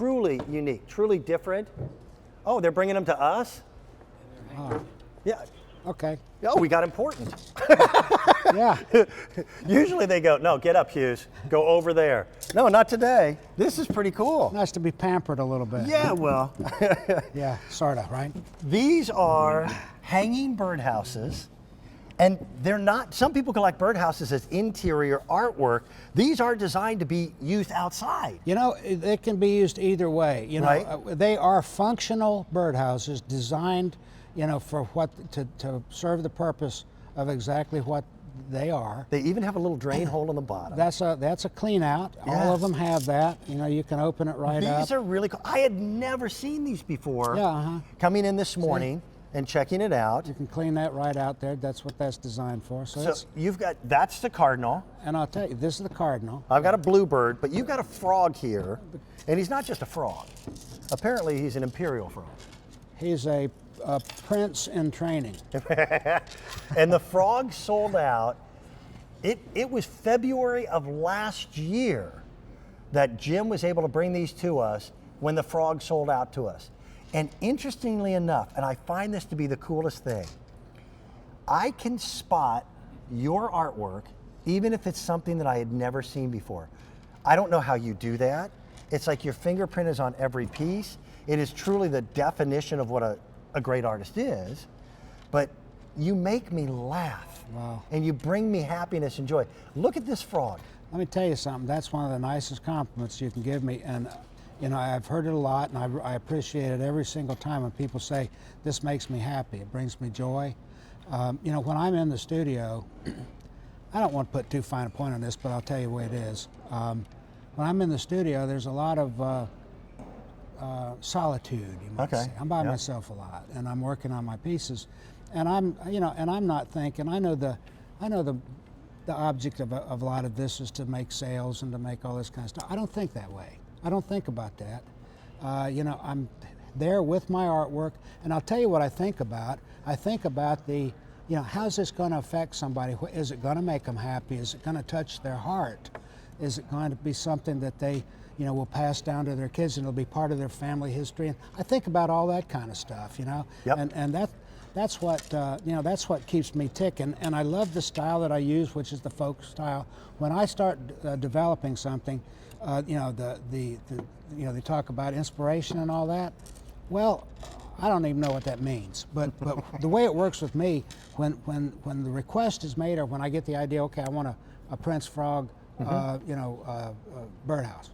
Truly unique, truly different. Oh, they're bringing them to us? Oh, Yeah. okay. Oh, we got important. Yeah. Usually they go, no, get up, Hughes. Go over there. No, not today. This is pretty cool. Nice to be pampered a little bit. Yeah, well, Yeah, sort of, right? these are hanging birdhouses. And they're not, some people collect birdhouses as interior artwork. These are designed to be used outside. You know, it can be used either way. You know, Right. They are functional birdhouses designed, you know, for what to serve the purpose of exactly what they are. They even have a little drain hole in the bottom. That's a clean out. All Yes. of them have that. You know, you can open it right up. These are really cool. I had never seen these before. Yeah, uh-huh. Coming in this morning and checking it out. You can clean that right out there. That's what that's designed for. So, So it's, you've got, that's the cardinal. and I'll tell you, this is the cardinal. I've got a bluebird, but you've got a frog here. And he's not just a frog. Apparently he's an imperial frog. He's a prince in training. And the frog sold out. It was February of last year that Jim was able to bring these to us when the frog sold out to us. And interestingly enough, and I find this to be the coolest thing, I can spot your artwork even if it's something that I had never seen before. I don't know how you do that. It's like your fingerprint is on every piece. It is truly the definition of what a great artist is, but you make me laugh. Wow. And you bring me happiness and joy. Look at this frog. Let me tell you something. That's one of the nicest compliments you can give me. And, you know, I've heard it a lot, and I appreciate it every single time when people say, this makes me happy. It brings me joy. You know, when I'm in the studio, I don't want to put too fine a point on this, but I'll tell you the way it is. When I'm in the studio, there's a lot of solitude, you might Okay. say. I'm by Yep. myself a lot, and I'm working on my pieces, and I'm not thinking. I know the object of a lot of this is to make sales and to make all this kind of stuff. I don't think that way. I don't think about that. You know, I'm there with my artwork, and I'll tell you what I think about. I think about the, you know, how's this going to affect somebody? Is it going to make them happy? Is it going to touch their heart? Is it going to be something that they, you know, will pass down to their kids and it'll be part of their family history? And I think about all that kind of stuff, you know. Yep. And that's what you know. That's what keeps me ticking. And I love the style that I use, which is the folk style. When I start developing something, you know, you know, they talk about inspiration and all that. Well, I don't even know what that means. But the way it works with me, when the request is made, or when I get the idea, okay, I want a Prince frog, you know, birdhouse,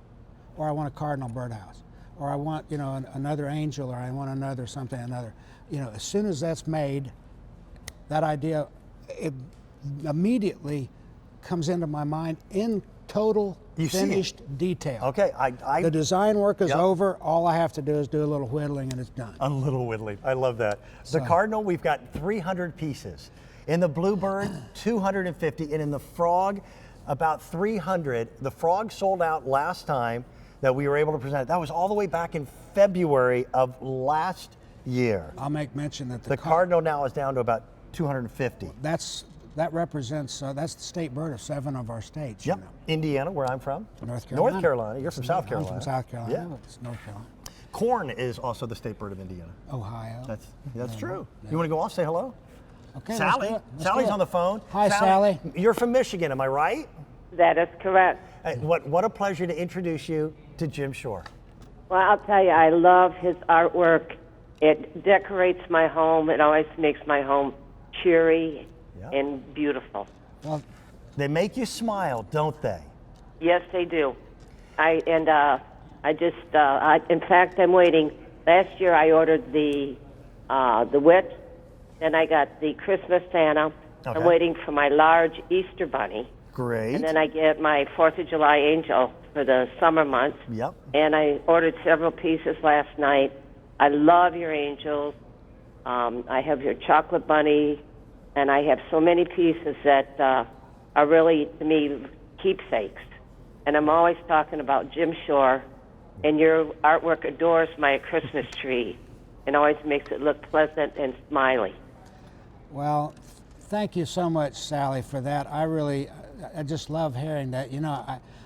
or I want a cardinal birdhouse, or I want, you know, another angel, or I want another something, another. You know, as soon as that's made, that idea, it immediately comes into my mind in total You see it. finished detail. Okay, The design work is Yep. over. All I have to do is do a little whittling and it's done. A little whittling. I love that. The So- cardinal, we've got 300 pieces. In the bluebird, 250, and in the frog, about 300. The frog sold out last time that we were able to present it. That was all the way back in February of last year. I'll make mention that The cardinal now is down to about 250. that represents that's the state bird of 7 of our states. Yep. You know. Indiana, where I'm from. North Carolina. North Carolina. You're from South Carolina. I'm from South Carolina. Yeah. but it's North Carolina. Corn is also the state bird of Indiana. Ohio. That's true. You want to go off? Say hello. Okay. Sally. Let's do it. Let's Sally's do it. on the phone. Hi, Sally. You're from Michigan, am I right? That is correct. Hey, what a pleasure to introduce you to Jim Shore. Well, I'll tell you, I love his artwork. It decorates my home. It always makes my home cheery Yeah. and beautiful. Well, They make you smile, don't they? Yes, they do. In fact, I'm waiting. Last year, I ordered the witch. Then I got the Christmas Santa. Okay. I'm waiting for my large Easter bunny. Great. And then I get my 4th of July angel for the summer months. Yep. And I ordered several pieces last night. I love your angels. I have your chocolate bunny. And I have so many pieces that are really, to me, keepsakes. And I'm always talking about Jim Shore. And your artwork adores my Christmas tree and always makes it look pleasant and smiley. well, thank you so much, Sally, for that. I just love hearing that. You know,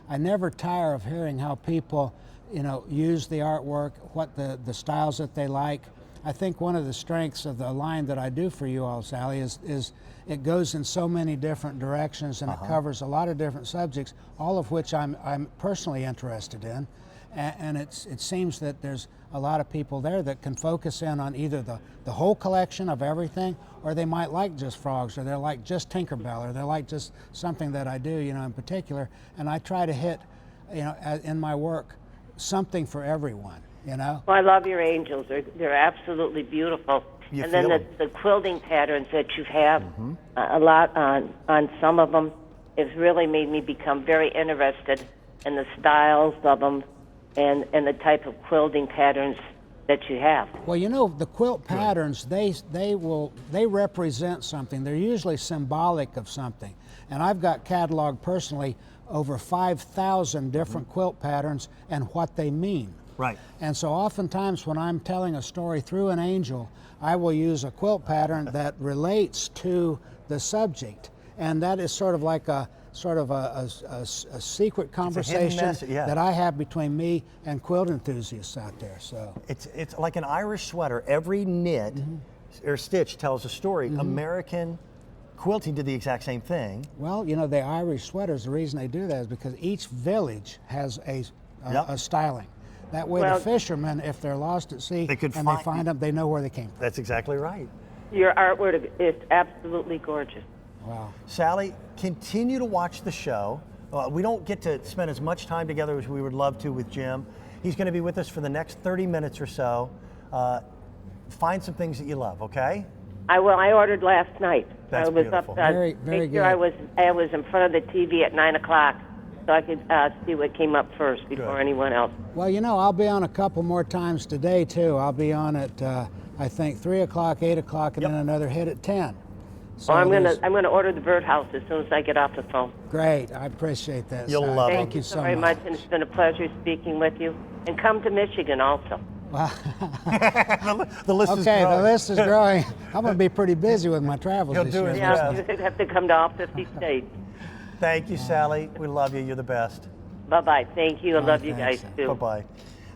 I never tire of hearing how people use the artwork, what the styles that they like. I think one of the strengths of the line that I do for you all, Sally, is it goes in so many different directions, and it covers a lot of different subjects, all of which I'm personally interested in. And it seems that there's a lot of people there that can focus in on either the whole collection of everything, or they might like just frogs, or they're like just Tinkerbell, or they're like just something that I do, in particular. And I try to hit, in my work, something for everyone, Well, I love your angels. They're absolutely beautiful. And then the quilting patterns that you have, a lot on some of them, has really made me become very interested in the styles of them and the type of quilting patterns that you have. Well, the quilt patterns, they represent something. They're usually symbolic of something. And I've got cataloged personally over 5,000 different quilt patterns and what they mean. Right. And so oftentimes when I'm telling a story through an angel, I will use a quilt pattern that relates to the subject. And that is sort of like a secret conversation that I have between me and quilt enthusiasts out there. So it's like an Irish sweater. Every knit or stitch tells a story. American quilting did the exact same thing. Well, the Irish sweaters, the reason they do that is because each village has a styling. That way the fishermen, if they're lost at sea they find them, they know where they came from. That's exactly right. Your artwork is absolutely gorgeous. Wow. Sally, continue to watch the show. We don't get to spend as much time together as we would love to with Jim. He's going to be with us for the next 30 minutes or so. Find some things that you love, okay? I will. I ordered last night. That's beautiful. Very good. I was in front of the TV at 9 o'clock so I could see what came up first before anyone else. Well, I'll be on a couple more times today, too. I'll be on at, I think, 3 o'clock, 8 o'clock, and then another hit at 10. So I'm gonna order the Birdhouse as soon as I get off the phone. Great, I appreciate that. You'll love it. Thank you so very much, and it's been a pleasure speaking with you. And come to Michigan also. Wow. the list is okay, growing. the list is growing. I'm going to be pretty busy with my travels this year. Yeah, you have to come to all 50 states. Thank you, Sally. We love you. You're the best. Bye-bye. Thank you. I love you guys, too. Bye-bye.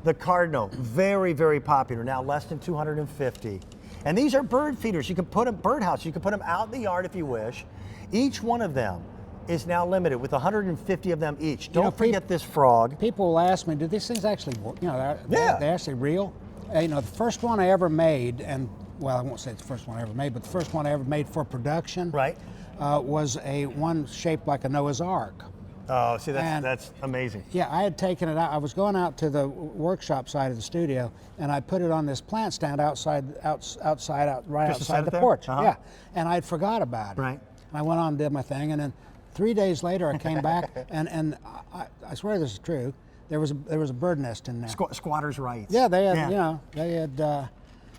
The Cardinal, very, very popular. Now less than 250. And these are bird feeders. You can put them, Birdhouse, you can put them out in the yard if you wish. Each one of them is now limited with 150 of them each. Don't forget this frog. People will ask me, do these things actually work? They're actually real? The first one I ever made, I won't say it's the first one I ever made, but the first one I ever made for production was one shaped like a Noah's Ark. Oh, see, that's amazing. Yeah, I had taken it out. I was going out to the workshop side of the studio, and I put it on this plant stand right outside the porch. Yeah, and I'd forgot about it. Right. And I went on and did my thing, and then 3 days later I came back, and I swear this is true. There was a bird nest in there. Squatters' rights. Yeah, they had.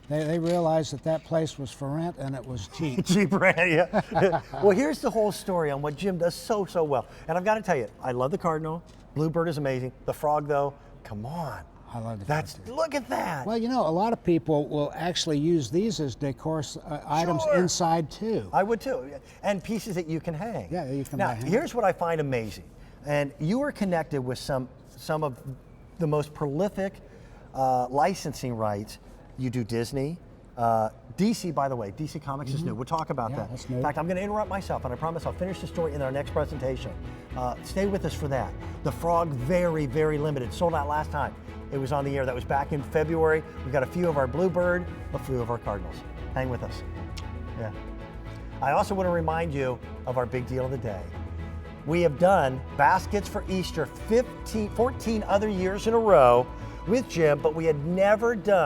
They realized that place was for rent and it was cheap. Cheap rent, yeah. Well, here's the whole story on what Jim does so well. And I've got to tell you, I love the Cardinal. Bluebird is amazing. The frog, though, come on. I love the frog. Look at that. Well, a lot of people will actually use these as decor items inside, too. I would, too. And pieces that you can hang. Yeah, you can Now, hang. here's what I find amazing. And you are connected with some of the most prolific licensing rights. You do Disney. DC, by the way, DC Comics is new. We'll talk about that. That's new. In fact, I'm going to interrupt myself, and I promise I'll finish the story in our next presentation. Stay with us for that. The frog, very, very limited. Sold out last time it was on the air. That was back in February. We've got a few of our Bluebird, a few of our Cardinals. Hang with us. Yeah. I also want to remind you of our big deal of the day. We have done baskets for Easter 14 other years in a row with Jim, but we had never done